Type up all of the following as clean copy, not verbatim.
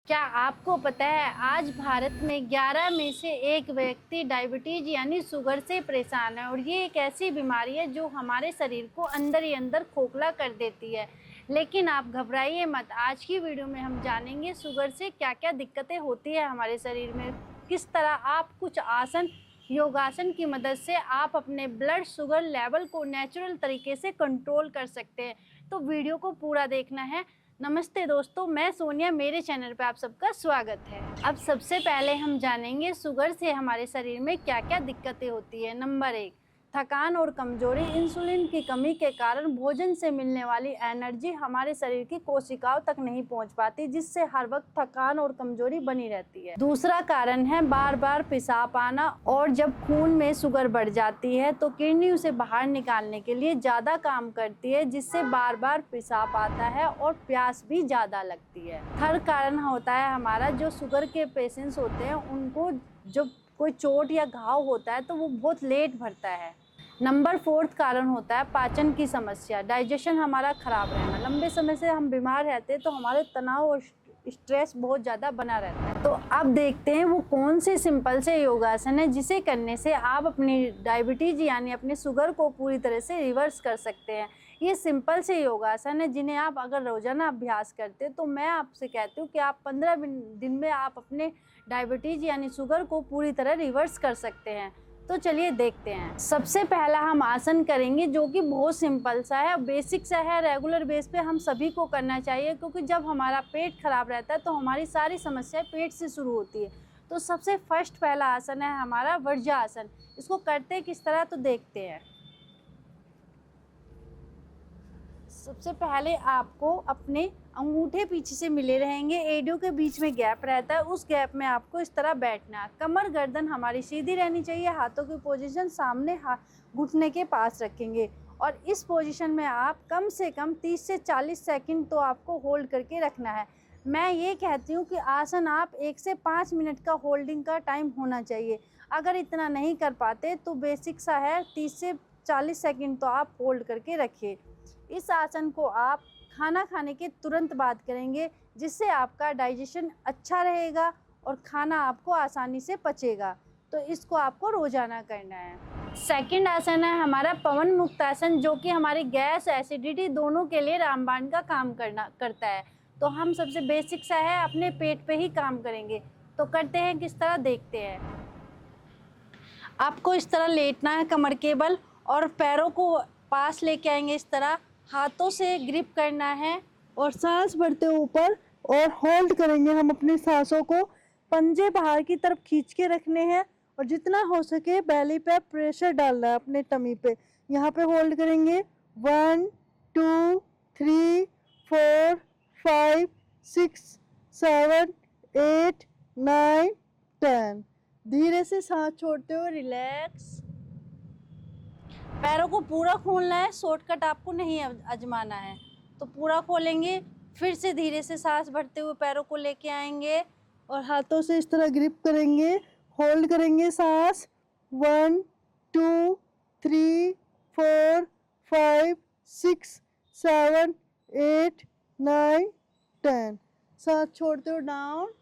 क्या आपको पता है आज भारत में 11 में से एक व्यक्ति डायबिटीज यानी शुगर से परेशान है। और ये एक ऐसी बीमारी है जो हमारे शरीर को अंदर ही अंदर खोखला कर देती है। लेकिन आप घबराइए मत। आज की वीडियो में हम जानेंगे शुगर से क्या क्या दिक्कतें होती है हमारे शरीर में, किस तरह आप कुछ आसन योगासन की मदद से आप अपने ब्लड शुगर लेवल को नेचुरल तरीके से कंट्रोल कर सकते हैं। तो वीडियो को पूरा देखना है। नमस्ते दोस्तों, मैं सोनिया, मेरे चैनल पे आप सबका स्वागत है। अब सबसे पहले हम जानेंगे शुगर से हमारे शरीर में क्या क्या दिक्कतें होती है। नंबर 1, थकान और कमजोरी। इंसुलिन की कमी के कारण भोजन से मिलने वाली एनर्जी हमारे शरीर की कोशिकाओं तक नहीं पहुंच पाती, जिससे हर वक्त थकान और कमजोरी बनी रहती है। दूसरा कारण है बार बार पेशाब आना, और जब खून में शुगर बढ़ जाती है तो किडनी उसे बाहर निकालने के लिए ज्यादा काम करती है, जिससे बार बार पेशाब आता है और प्यास भी ज्यादा लगती है। थर्ड कारण होता है हमारा, जो शुगर के पेशेंट्स होते हैं उनको जब कोई चोट या घाव होता है तो वो बहुत लेट भरता है। नंबर 4 कारण होता है पाचन की समस्या। डाइजेशन हमारा खराब रहना। लंबे समय से हम बीमार रहते हैं तो हमारे तनाव और स्ट्रेस बहुत ज़्यादा बना रहता है। तो अब देखते हैं वो कौन से सिंपल से योगासन है जिसे करने से आप अपनी डायबिटीज यानी अपने शुगर को पूरी तरह से रिवर्स कर सकते हैं। ये सिंपल से योगासन है जिन्हें आप अगर रोजाना अभ्यास करते हैं तो मैं आपसे कहती हूँ कि आप 15 दिन में आप अपने डायबिटीज यानी शुगर को पूरी तरह रिवर्स कर सकते हैं। तो चलिए देखते हैं। सबसे पहला हम आसन करेंगे जो कि बहुत सिंपल सा है, बेसिक सा है, रेगुलर बेस पे हम सभी को करना चाहिए, क्योंकि जब हमारा पेट खराब रहता है तो हमारी सारी समस्याएं पेट से शुरू होती है। तो सबसे फर्स्ट पहला आसन है हमारा वज्रासन। इसको करते किस तरह तो देखते हैं। सबसे पहले आपको अपने अंगूठे पीछे से मिले रहेंगे, एडियो के बीच में गैप रहता है, उस गैप में आपको इस तरह बैठना है। कमर गर्दन हमारी सीधी रहनी चाहिए, हाथों की पोजीशन सामने घुटने के पास रखेंगे, और इस पोजीशन में आप कम से कम 30 से 40 सेकंड तो आपको होल्ड करके रखना है। मैं ये कहती हूँ कि आसन आप 1 से 5 मिनट का होल्डिंग का टाइम होना चाहिए। अगर इतना नहीं कर पाते तो बेसिक सा है, 30 से 40 सेकंड तो आप होल्ड करके रखिए। इस आसन को आप खाना खाने के तुरंत बाद करेंगे, जिससे आपका डाइजेशन अच्छा रहेगा और खाना आपको आसानी से पचेगा। तो इसको आपको रोजाना करना है। सेकंड आसन है हमारा पवन मुक्त आसन, जो कि हमारी गैस एसिडिटी दोनों के लिए रामबाण का काम करता है। तो हम सबसे बेसिक सा है, अपने पेट पे ही काम करेंगे। तो करते हैं किस तरह देखते हैं। आपको इस तरह लेटना है कमर के बल, और पैरों को पास लेके आएंगे इस तरह, हाथों से ग्रिप करना है और सांस भरते ऊपर और होल्ड करेंगे। हम अपनी सांसों को पंजे बाहर की तरफ खींच के रखने हैं, और जितना हो सके बेली पे प्रेशर डालना है अपने टमी पे। यहाँ पे होल्ड करेंगे 1 2 3 4 5 6 7 8 9 10। धीरे से सांस छोड़ते हुए रिलैक्स। पैरों को पूरा खोलना है, शॉर्टकट आपको नहीं आजमाना है। तो पूरा खोलेंगे, फिर से धीरे से सांस भरते हुए पैरों को लेके आएंगे और हाथों से इस तरह ग्रिप करेंगे, होल्ड करेंगे सांस। 1 2 3 4 5 6 7 8 9 10। सांस छोड़ते हुए डाउन।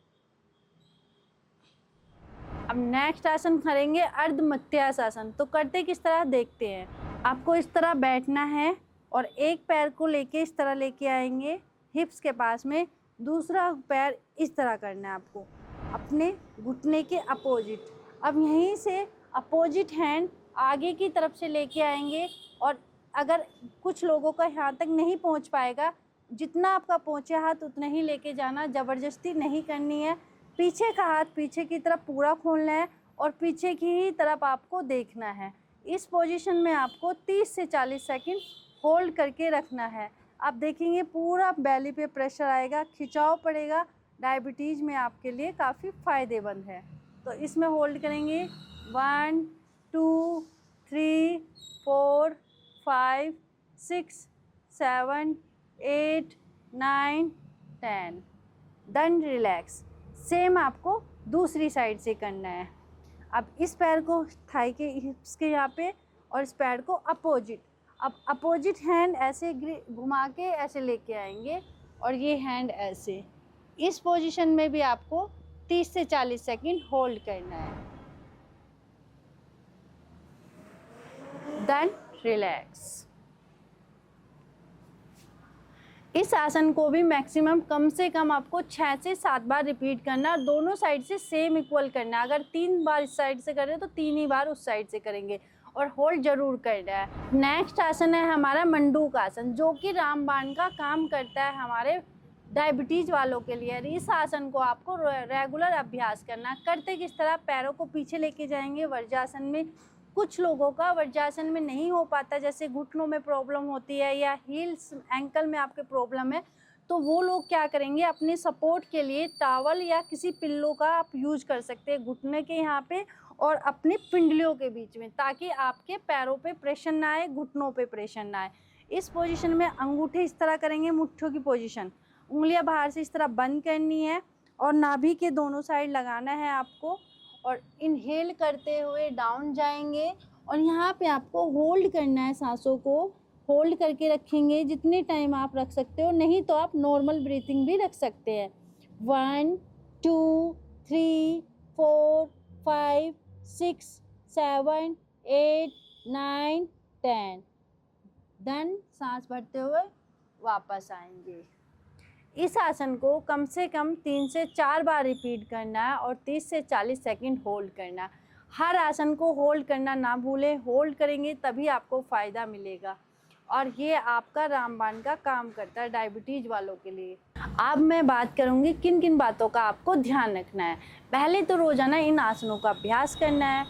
अब नेक्स्ट आसन करेंगे अर्धमध्यासन। तो करते किस तरह देखते हैं। आपको इस तरह बैठना है और एक पैर को लेके इस तरह लेके आएंगे हिप्स के पास में, दूसरा पैर इस तरह करना है आपको अपने घुटने के अपोजिट। अब यहीं से अपोजिट हैंड आगे की तरफ से लेके आएंगे, और अगर कुछ लोगों का यहाँ तक नहीं पहुँच पाएगा, जितना आपका पहुँचे हाथ उतना ही लेके जाना, ज़बरदस्ती नहीं करनी है। पीछे का हाथ पीछे की तरफ पूरा खोलना है और पीछे की ही तरफ आपको देखना है। इस पोजीशन में आपको 30 से 40 सेकंड होल्ड करके रखना है। आप देखेंगे पूरा बेली पे प्रेशर आएगा, खिंचाव पड़ेगा। डायबिटीज़ में आपके लिए काफ़ी फ़ायदेमंद है। तो इसमें होल्ड करेंगे 1 2 3 4 5 6 7 8 9 10। Then relax. सेम आपको दूसरी साइड से करना है। अब इस पैर को थाई के हिप्स के यहाँ पे, और इस पैर को अपोजिट। अब अपोजिट हैंड ऐसे घुमा के ऐसे लेके आएंगे, और ये हैंड ऐसे, इस पोजीशन में भी आपको 30 से 40 सेकंड होल्ड करना है। Then relax. इस आसन को भी मैक्सिमम कम से कम आपको 6 से 7 बार रिपीट करना है। दोनों साइड से सेम इक्वल करना है। अगर 3 बार इस साइड से कर रहे हैं तो 3 ही बार उस साइड से करेंगे और होल्ड जरूर करना है। नेक्स्ट आसन है हमारा मंडूक आसन, जो कि रामबाण का काम करता है हमारे डायबिटीज वालों के लिए। इस आसन को आपको रेगुलर अभ्यास करना है। करते किस तरह, पैरों को पीछे लेके जाएंगे वज्रासन में। कुछ लोगों का वज्रासन में नहीं हो पाता, जैसे घुटनों में प्रॉब्लम होती है या हील्स एंकल में आपके प्रॉब्लम है, तो वो लोग क्या करेंगे, अपने सपोर्ट के लिए टॉवल या किसी पिल्लो का आप यूज कर सकते हैं घुटने के यहाँ पे और अपने पिंडलियों के बीच में, ताकि आपके पैरों पे प्रेशर ना आए, घुटनों पे प्रेशर ना आए। इस पोजीशन में अंगूठे इस तरह करेंगे, मुट्ठियों की पोजीशन, उंगलियां बाहर से इस तरह बंद करनी है और नाभि के दोनों साइड लगाना है आपको। और इनहेल करते हुए डाउन जाएंगे और यहाँ पे आपको होल्ड करना है, सांसों को होल्ड करके रखेंगे जितने टाइम आप रख सकते हो, नहीं तो आप नॉर्मल ब्रीथिंग भी रख सकते हैं। 1 2 3 4 5 6 7 8 9 10। देन सांस भरते हुए वापस आएंगे। इस आसन को कम से कम 3 से 4 बार रिपीट करना है और 30 से 40 सेकंड होल्ड करना है। हर आसन को होल्ड करना ना भूलें, होल्ड करेंगे तभी आपको फ़ायदा मिलेगा। और ये आपका रामबाण का काम करता है डायबिटीज़ वालों के लिए। अब मैं बात करूँगी किन किन बातों का आपको ध्यान रखना है। पहले तो रोज़ाना इन आसनों का अभ्यास करना है।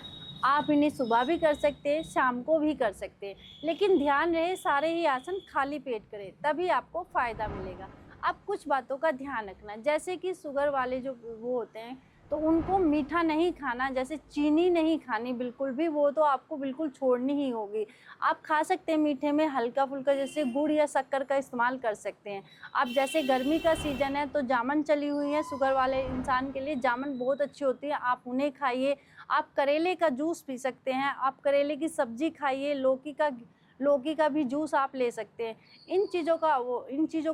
आप इन्हें सुबह भी कर सकते हैं, शाम को भी कर सकते हैं, लेकिन ध्यान रहे सारे ही आसन खाली पेट करें, तभी आपको फ़ायदा मिलेगा। अब कुछ बातों का ध्यान रखना, जैसे कि शुगर वाले जो वो होते हैं तो उनको मीठा नहीं खाना, जैसे चीनी नहीं खानी बिल्कुल भी, वो तो आपको बिल्कुल छोड़नी ही होगी। आप खा सकते हैं मीठे में हल्का फुल्का, जैसे गुड़ या शक्कर का इस्तेमाल कर सकते हैं आप। जैसे गर्मी का सीज़न है तो जामुन चली हुई है, शुगर वाले इंसान के लिए जामुन बहुत अच्छी होती है, आप उन्हें खाइए। आप करेले का जूस पी सकते हैं, आप करेले की सब्ज़ी खाइए, लौकी का भी जूस आप ले सकते हैं। इन चीज़ों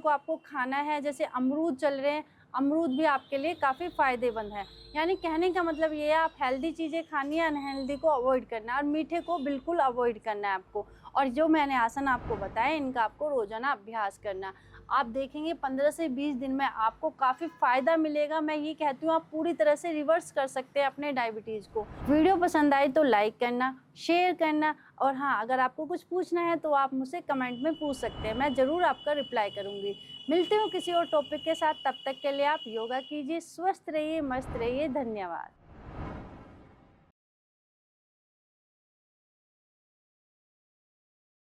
को आपको खाना है। जैसे अमरूद चल रहे हैं, अमरूद भी आपके लिए काफ़ी फ़ायदेमंद है। यानी कहने का मतलब ये है, आप हेल्दी चीज़ें खानी है, अनहेल्दी को अवॉइड करना है और मीठे को बिल्कुल अवॉइड करना है आपको। और जो मैंने आसन आपको बताया, इनका आपको रोज़ाना अभ्यास करना। आप देखेंगे 15 से 20 दिन में आपको काफ़ी फ़ायदा मिलेगा। मैं ये कहती हूँ आप पूरी तरह से रिवर्स कर सकते हैं अपने डायबिटीज़ को। वीडियो पसंद आई तो लाइक करना, शेयर करना, और हाँ, अगर आपको कुछ पूछना है तो आप मुझसे कमेंट में पूछ सकते हैं, मैं ज़रूर आपका रिप्लाई करूँगी। मिलते हूँ किसी और टॉपिक के साथ, तब तक के लिए आप योगा कीजिए, स्वस्थ रहिए, मस्त रहिए। धन्यवाद।